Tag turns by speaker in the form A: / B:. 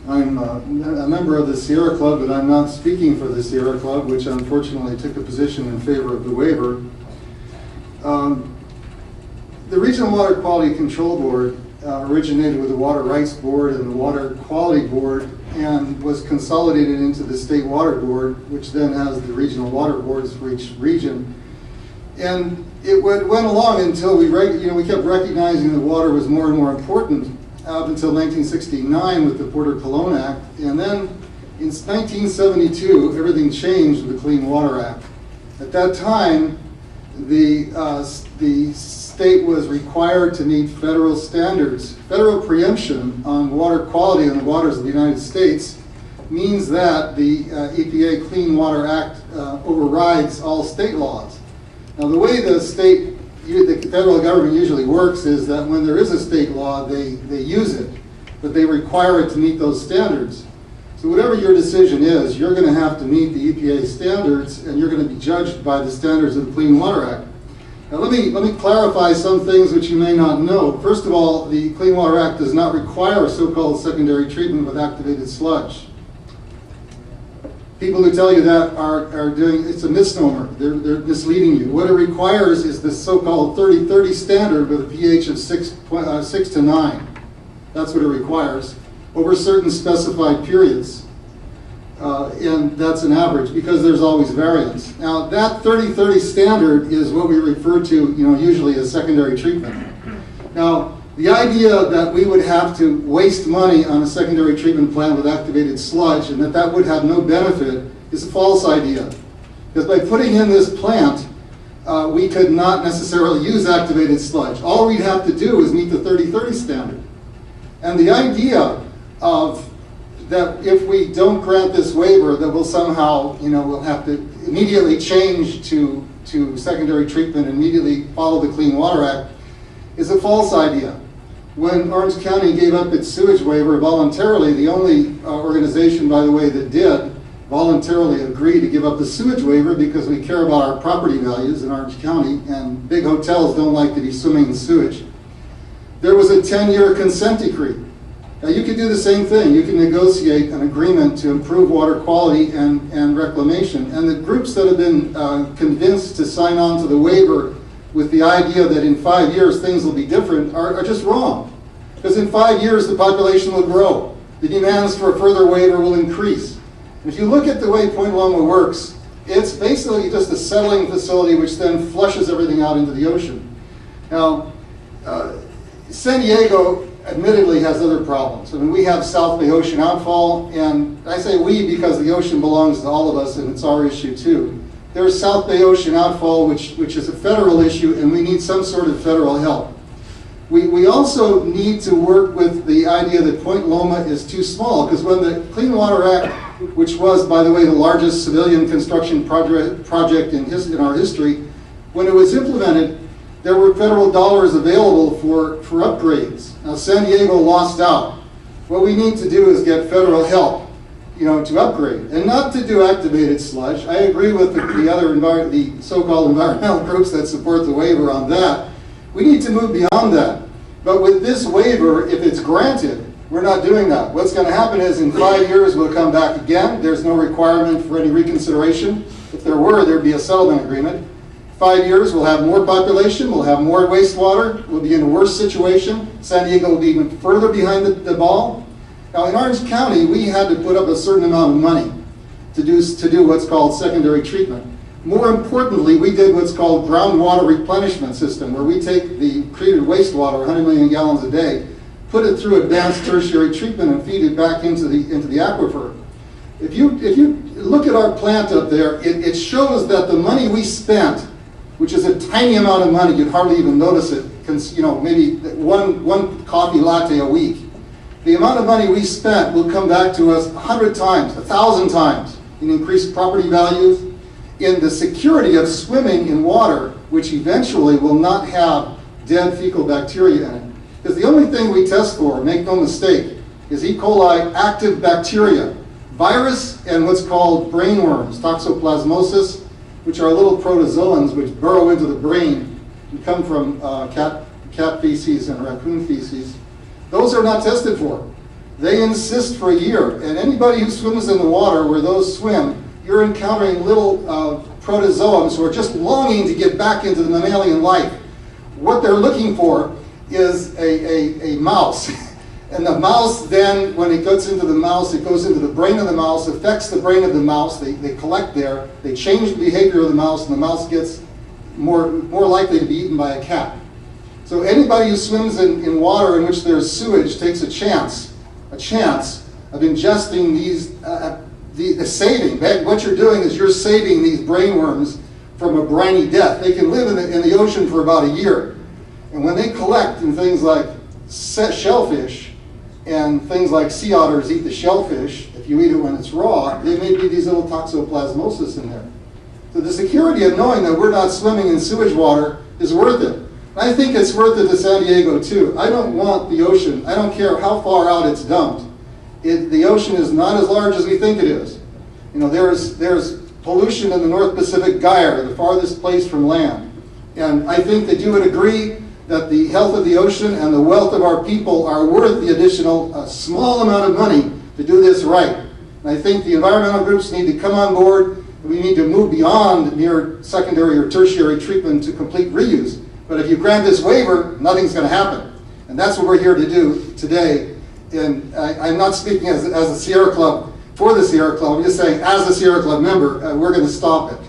A: I'm a member of the Sierra Club, but I'm not speaking for the Sierra Club, which unfortunately took a position in favor of the waiver. The Regional Water Quality Control Board originated with the Water Rights Board and the Water Quality Board and was consolidated into the State Water Board, which then has the regional water boards for each region. And it went along until we kept recognizing that water was more and more important up until 1969 with the Porter-Cologne Act. And then in 1972, everything changed with the Clean Water Act. At that time, the state was required to meet federal standards. Federal preemption on water quality in the waters of the United States means that the EPA Clean Water Act overrides all state laws. Now, the way the federal government usually works is that when there is a state law, they use it, but they require it to meet those standards. So whatever your decision is, you're going to have to meet the EPA standards, and you're going to be judged by the standards of the Clean Water Act. Now let me clarify some things which you may not know. First of all, the Clean Water Act does not require so-called secondary treatment with activated sludge. People who tell you that are doing, it's a misnomer. They're misleading you. What it requires is the so-called 30-30 standard with a pH of 6 to 9. That's what it requires over certain specified periods. And that's an average because there's always variance. Now that 30-30 standard is what we refer to usually as secondary treatment. Now the idea that we would have to waste money on a secondary treatment plant with activated sludge and that would have no benefit is a false idea. Because by putting in this plant, we could not necessarily use activated sludge. All we'd have to do is meet the 30-30 standard. And the idea of that if we don't grant this waiver, that we'll somehow, we'll have to immediately change to secondary treatment and immediately follow the Clean Water Act is a false idea. When Orange County gave up its sewage waiver voluntarily, the only organization, by the way, that did voluntarily agree to give up the sewage waiver because we care about our property values in Orange County, and big hotels don't like to be swimming in sewage. There was a 10-year consent decree. Now you can do the same thing. You can negotiate an agreement to improve water quality and reclamation. And the groups that have been convinced to sign on to the waiver with the idea that in 5 years things will be different are just wrong. Because in 5 years the population will grow. The demands for a further waiver will increase. If you look at the way Point Loma works, it's basically just a settling facility which then flushes everything out into the ocean. Now, San Diego admittedly has other problems. I mean, we have South Bay Ocean outfall, and I say we because the ocean belongs to all of us and it's our issue too. There's South Bay Ocean outfall, which is a federal issue, and we need some sort of federal help. We also need to work with the idea that Point Loma is too small, because when the Clean Water Act, which was, by the way, the largest civilian construction project in our history, when it was implemented, there were federal dollars available for upgrades. Now, San Diego lost out. What we need to do is get federal help, to upgrade, and not to do activated sludge. I agree with the so-called environmental groups that support the waiver on that. We need to move beyond that. But with this waiver, if it's granted, we're not doing that. What's going to happen is in 5 years, we'll come back again. There's no requirement for any reconsideration. If there were, there'd be a settlement agreement. 5 years, we'll have more population, we'll have more wastewater, we'll be in a worse situation. San Diego will be even further behind the ball. Now in Orange County, we had to put up a certain amount of money to do what's called secondary treatment. More importantly, we did what's called groundwater replenishment system, where we take the treated wastewater, 100 million gallons a day, put it through advanced tertiary treatment and feed it back into the aquifer. If you look at our plant up there, it shows that the money we spent, which is a tiny amount of money, you'd hardly even notice it, maybe one coffee latte a week. The amount of money we spent will come back to us 100 times, 1,000 times in increased property values, in the security of swimming in water, which eventually will not have dead fecal bacteria in it. Because the only thing we test for, make no mistake, is E. coli active bacteria, virus, and what's called brain worms, toxoplasmosis, which are little protozoans which burrow into the brain and come from cat feces and raccoon feces. Those are not tested for. They insist for a year, and anybody who swims in the water where those swim, you're encountering little protozoans who are just longing to get back into the mammalian life. What they're looking for is a mouse. And the mouse then, when it gets into the mouse, it goes into the brain of the mouse, affects the brain of the mouse, they collect there, they change the behavior of the mouse, and the mouse gets more likely to be eaten by a cat. So anybody who swims in water in which there's sewage takes a chance of ingesting these, saving. What you're doing is you're saving these brainworms from a briny death. They can live in the ocean for about a year. And when they collect in things like shellfish, and things like sea otters eat the shellfish, if you eat it when it's raw, there may be these little toxoplasmosis in there. So the security of knowing that we're not swimming in sewage water is worth it. I think it's worth it to San Diego too. I don't want the ocean, I don't care how far out it's dumped. The ocean is not as large as we think it is. You know, there's pollution in the North Pacific Gyre, the farthest place from land. And I think that you would agree that the health of the ocean and the wealth of our people are worth the additional small amount of money to do this right. And I think the environmental groups need to come on board. We need to move beyond mere secondary or tertiary treatment to complete reuse. But if you grant this waiver, nothing's going to happen. And that's what we're here to do today. And I'm not speaking as a Sierra Club for the Sierra Club. I'm just saying as a Sierra Club member, we're going to stop it.